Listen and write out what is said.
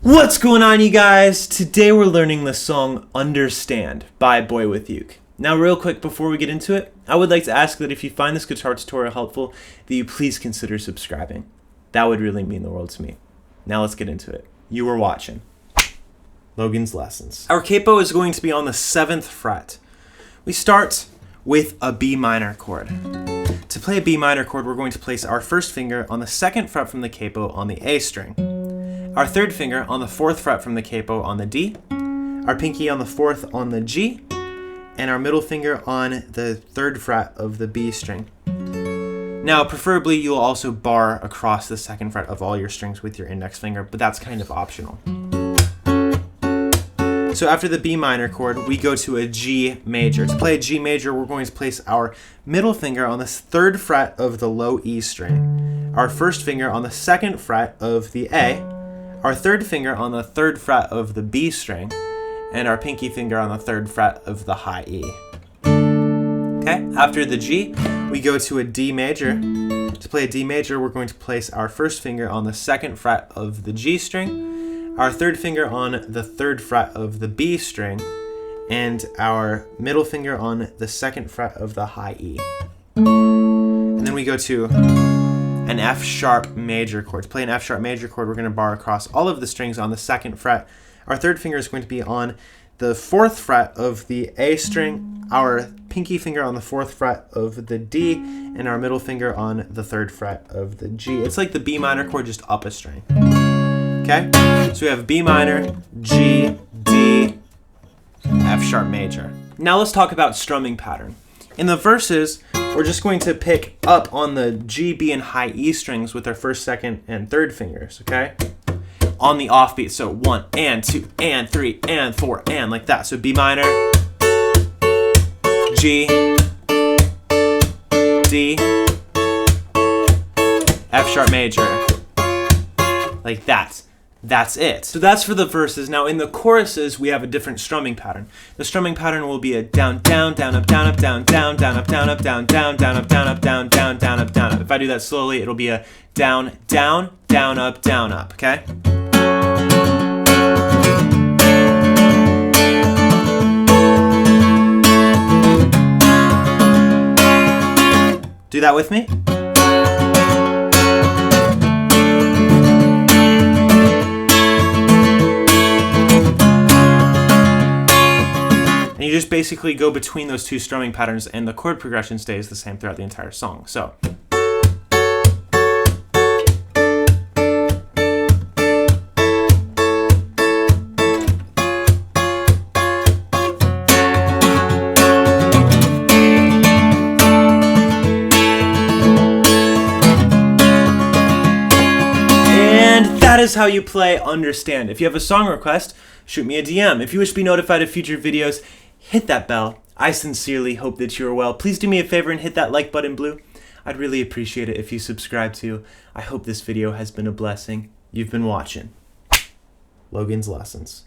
What's going on, you guys? Today we're learning the song Understand by BoyWithUke. Now real quick before we get into it, I would like to ask that if you find this guitar tutorial helpful, that you please consider subscribing. That would really mean the world to me. Now let's get into it. You were watching Logan's Lessons. Our capo is going to be on the 7th fret. We start with a B minor chord. To play a B minor chord, we're going to place our first finger on the 2nd fret from the capo on the A string. Our 3rd finger on the 4th fret from the capo on the D, our pinky on the 4th on the G, and our middle finger on the 3rd fret of the B string. Now, preferably, you'll also bar across the 2nd fret of all your strings with your index finger, but that's kind of optional. So after the B minor chord, we go to a G major. To play a G major, we're going to place our middle finger on the 3rd fret of the low E string, our first finger on the 2nd fret of the A, our 3rd finger on the 3rd fret of the B string, and our pinky finger on the 3rd fret of the high E. Okay, after the G, we go to a D major. To play a D major, we're going to place our first finger on the 2nd fret of the G string, our 3rd finger on the 3rd fret of the B string, and our middle finger on the 2nd fret of the high E. And then we go to an F sharp major chord. To play an F sharp major chord, we're going to bar across all of the strings on the 2nd fret. Our 3rd finger is going to be on the 4th fret of the A string, our pinky finger on the 4th fret of the D, and our middle finger on the 3rd fret of the G. It's like the B minor chord, just up a string. Okay? So we have B minor, G, D, F sharp major. Now let's talk about strumming pattern. In the verses, we're just going to pick up on the G, B, and high E strings with our 1st, 2nd, and 3rd fingers, okay? On the offbeat, so 1, and 2, and 3, and 4, and like that. So B minor, G, D, F sharp major, like that. That's it. So that's for the verses. Now in the choruses, we have a different strumming pattern. The strumming pattern will be a down, down, down, up, down, up, down, down, down, up, down, up, down, down, down, up, down, up, down, down, down, up, down, up. If I do that slowly, it'll be a down, down, down, up, okay? Do that with me. And you just basically go between those two strumming patterns, and the chord progression stays the same throughout the entire song. So. That is how you play Understand. If you have a song request, shoot me a DM. If you wish to be notified of future videos, hit that bell. I sincerely hope that you are well. Please do me a favor and hit that like button blue. I'd really appreciate it if you subscribe too. I hope this video has been a blessing. You've been watching Logan's Lessons.